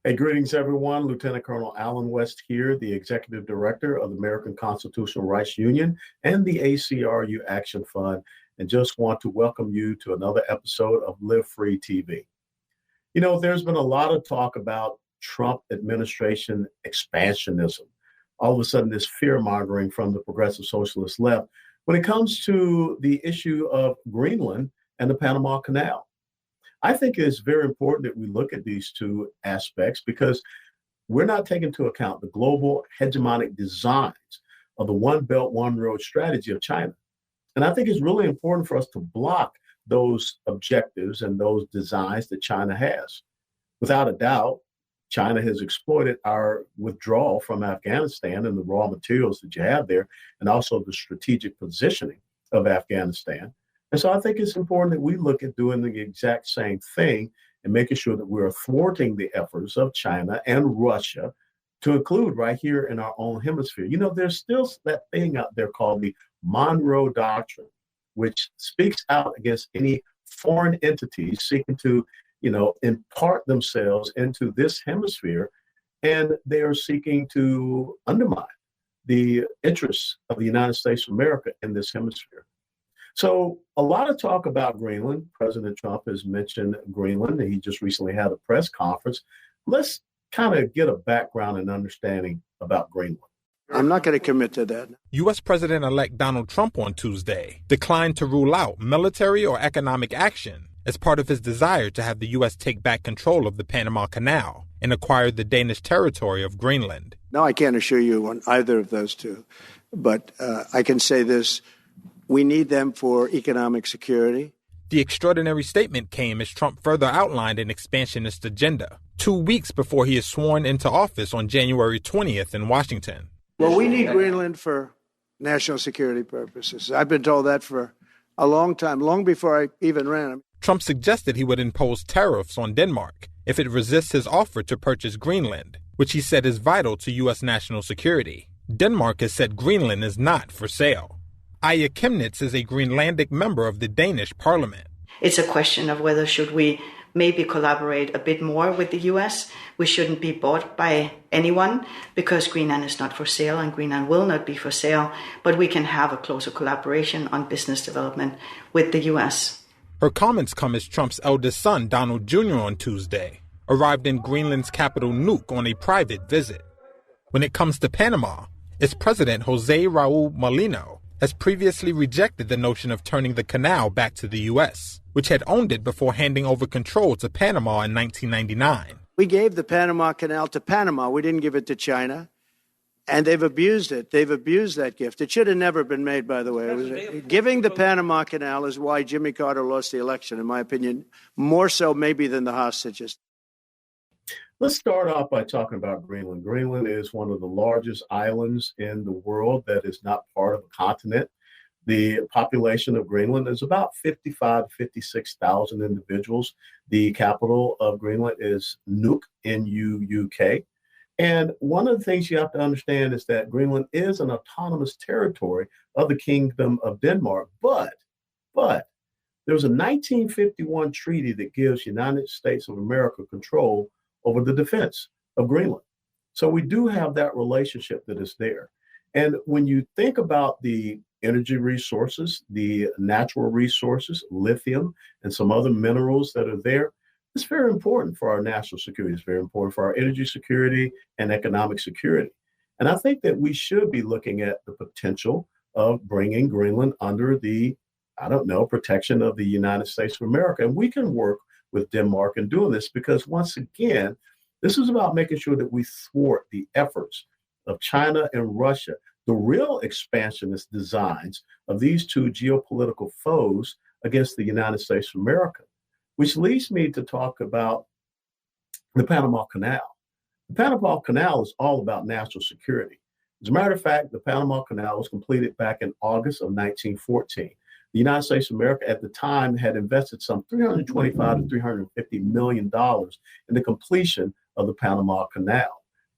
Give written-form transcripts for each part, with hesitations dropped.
Hey, greetings, everyone. Lieutenant Colonel Alan West here, the Executive Director of the American Constitutional Rights Union and the ACRU Action Fund, and just want to welcome you to another episode of Live Free TV. You know, there's been a lot of talk about Trump administration expansionism. All of a sudden, this fear-mongering from the progressive socialist left when it comes to the issue of Greenland and the Panama Canal. I think it's very important that we look at these two aspects because we're not taking into account the global hegemonic designs of the One Belt, One Road strategy of China. And I think it's really important for us to block those objectives and those designs that China has. Without a doubt, China has exploited our withdrawal from Afghanistan and the raw materials that you have there, and also the strategic positioning of Afghanistan. And so I think it's important that we look at doing the exact same thing and making sure that we're thwarting the efforts of China and Russia to include right here in our own hemisphere. You know, there's still that thing out there called the Monroe Doctrine, which speaks out against any foreign entities seeking to, impart themselves into this hemisphere. And they are seeking to undermine the interests of the United States of America in this hemisphere. So a lot of talk about Greenland. President Trump has mentioned Greenland. He just recently had a press conference. Let's kind of get a background and understanding about Greenland. I'm not going to commit to that. U.S. President-elect Donald Trump on Tuesday declined to rule out military or economic action as part of his desire to have the U.S. take back control of the Panama Canal and acquire the Danish territory of Greenland. No, I can't assure you on either of those two. But I can say this. We need them for economic security. The extraordinary statement came as Trump further outlined an expansionist agenda 2 weeks before he is sworn into office on January 20th in Washington. Well, we need Greenland for national security purposes. I've been told that for a long time, long before I even ran. Trump suggested he would impose tariffs on Denmark if it resists his offer to purchase Greenland, which he said is vital to U.S. national security. Denmark has said Greenland is not for sale. Aya Chemnitz is a Greenlandic member of the Danish parliament. It's a question of whether should we maybe collaborate a bit more with the US. We shouldn't be bought by anyone because Greenland is not for sale and Greenland will not be for sale, but we can have a closer collaboration on business development with the US. Her comments come as Trump's eldest son, Donald Jr., on Tuesday, arrived in Greenland's capital Nuuk on a private visit. When it comes to Panama, its president, Jose Raul Molino, has previously rejected the notion of turning the canal back to the U.S., which had owned it before handing over control to Panama in 1999. We gave the Panama Canal to Panama. We didn't give it to China. And they've abused it. They've abused that gift. It should have never been made, by the way. Giving the Panama Canal is why Jimmy Carter lost the election, in my opinion, more so maybe than the hostages. Let's start off by talking about Greenland. Greenland is one of the largest islands in the world that is not part of a continent. The population of Greenland is about 55 to 56,000 individuals. The capital of Greenland is Nuuk, N-U-U-K. And one of the things you have to understand is that Greenland is an autonomous territory of the Kingdom of Denmark. But there was a 1951 treaty that gives United States of America control over the defense of Greenland. So we do have that relationship that is there. And when you think about the energy resources, the natural resources, lithium, and some other minerals that are there, it's very important for our national security. It's very important for our energy security and economic security. And I think that we should be looking at the potential of bringing Greenland under the, protection of the United States of America. And we can work with Denmark in doing this because, once again, this is about making sure that we thwart the efforts of China and Russia, the real expansionist designs of these two geopolitical foes against the United States of America, which leads me to talk about the Panama Canal. The Panama Canal is all about national security. As a matter of fact, the Panama Canal was completed back in August of 1914. The United States of America at the time had invested some $325 to $350 million in the completion of the Panama Canal.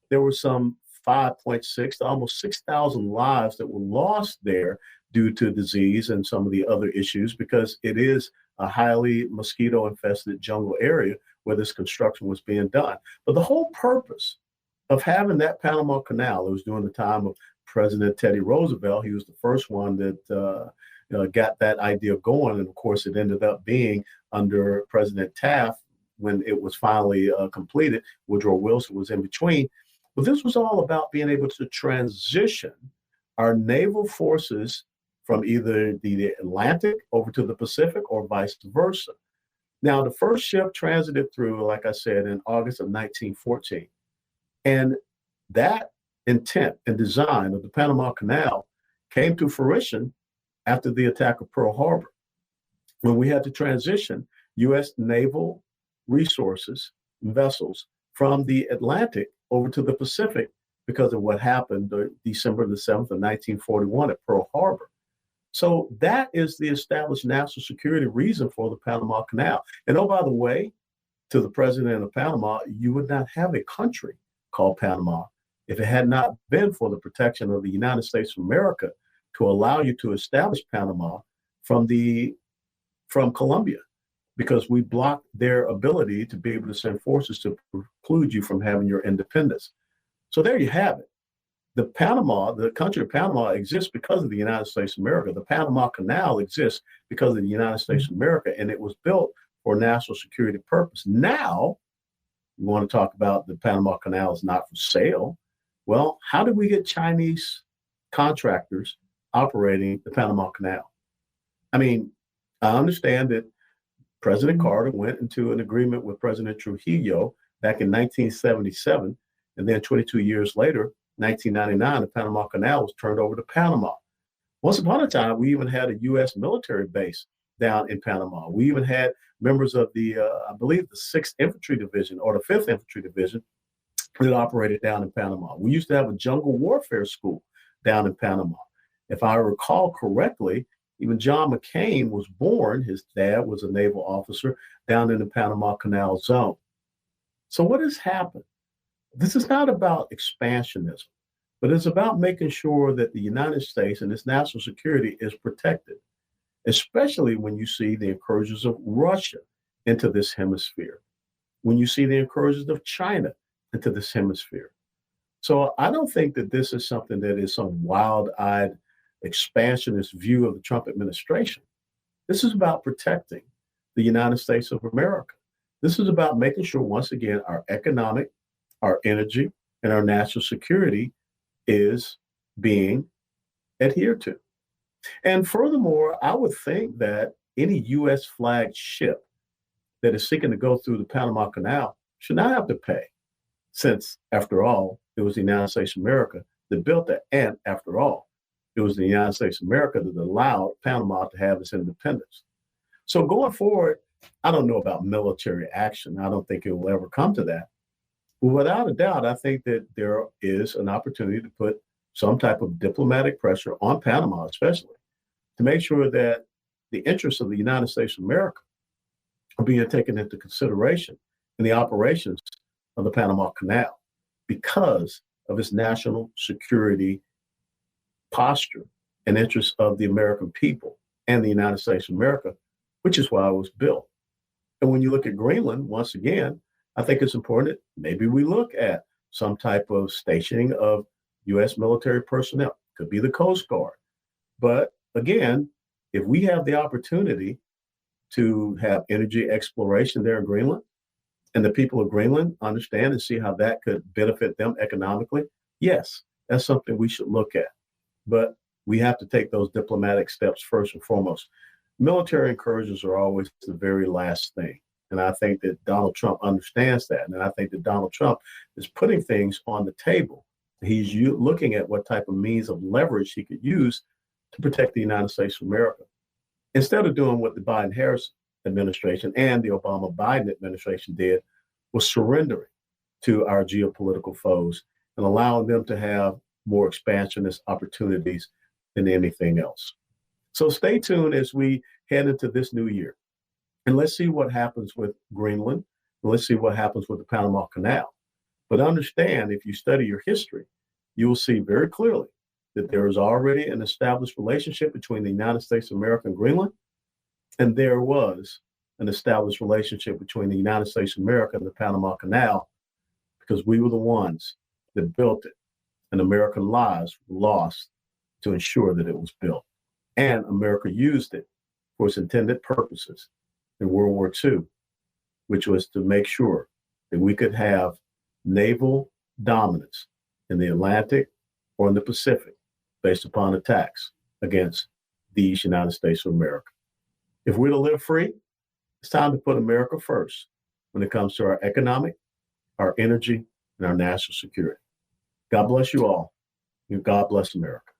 There were some 5.6 to almost 6,000 lives that were lost there due to disease and some of the other issues because it is a highly mosquito-infested jungle area where this construction was being done. But the whole purpose of having that Panama Canal, it was during the time of President Teddy Roosevelt. He was the first one that got that idea going. And of course, it ended up being under President Taft when it was finally completed. Woodrow Wilson was in between. But this was all about being able to transition our naval forces from either the Atlantic over to the Pacific or vice versa. Now, the first ship transited through, like I said, in August of 1914. And that intent and design of the Panama Canal came to fruition after the attack of Pearl Harbor, when we had to transition U.S. naval resources and vessels from the Atlantic over to the Pacific because of what happened December the 7th of 1941 at Pearl Harbor. So that is the established national security reason for the Panama Canal. And oh, by the way, to the president of Panama, you would not have a country called Panama if it had not been for the protection of the United States of America to allow you to establish Panama from Colombia, because we blocked their ability to be able to send forces to preclude you from having your independence. So there you have it. The country of Panama exists because of the United States of America. The Panama Canal exists because of the United States of America, and it was built for national security purpose. Now, we want to talk about the Panama Canal is not for sale. Well, how did we get Chinese contractors operating the Panama Canal? I mean, I understand that President Carter went into an agreement with President Trujillo back in 1977, and then 22 years later, 1999, the Panama Canal was turned over to Panama. Once upon a time, we even had a U.S. military base down in Panama. We even had members of I believe, the 6th Infantry Division or the 5th Infantry Division that operated down in Panama. We used to have a jungle warfare school down in Panama. If I recall correctly, even John McCain was born, his dad was a naval officer down in the Panama Canal zone. So what has happened? This is not about expansionism, but it's about making sure that the United States and its national security is protected, especially when you see the incursions of Russia into this hemisphere, when you see the incursions of China into this hemisphere. So I don't think that this is something that is some wild-eyed expansionist view of the Trump administration. This is about protecting the United States of America. This is about making sure, once again, our economic, our energy, and our national security is being adhered to. And furthermore, I would think that any U.S. flagged ship that is seeking to go through the Panama Canal should not have to pay, since, after all, it was the United States of America that built it. And after all, it was the United States of America that allowed Panama to have its independence. So going forward, I don't know about military action. I don't think it will ever come to that. But without a doubt, I think that there is an opportunity to put some type of diplomatic pressure on Panama, especially, to make sure that the interests of the United States of America are being taken into consideration in the operations of the Panama Canal because of its national security posture and interests of the American people and the United States of America, which is why it was built. And when you look at Greenland, once again, I think it's important that maybe we look at some type of stationing of U.S. military personnel. Could be the Coast Guard. But again, if we have the opportunity to have energy exploration there in Greenland, and the people of Greenland understand and see how that could benefit them economically, yes, that's something we should look at. But we have to take those diplomatic steps first and foremost. Military incursions are always the very last thing. And I think that Donald Trump understands that. And I think that Donald Trump is putting things on the table. He's looking at what type of means of leverage he could use to protect the United States of America. Instead of doing what the Biden-Harris administration and the Obama-Biden administration did, was surrendering to our geopolitical foes and allowing them to have more expansionist opportunities than anything else. So stay tuned as we head into this new year. And let's see what happens with Greenland. And let's see what happens with the Panama Canal. But understand, if you study your history, you will see very clearly that there is already an established relationship between the United States of America and Greenland. And there was an established relationship between the United States of America and the Panama Canal because we were the ones that built it, and American lives were lost to ensure that it was built. And America used it for its intended purposes in World War II, which was to make sure that we could have naval dominance in the Atlantic or in the Pacific based upon attacks against these United States of America. If we're to live free, it's time to put America first when it comes to our economic, our energy, and our national security. God bless you all. God bless America.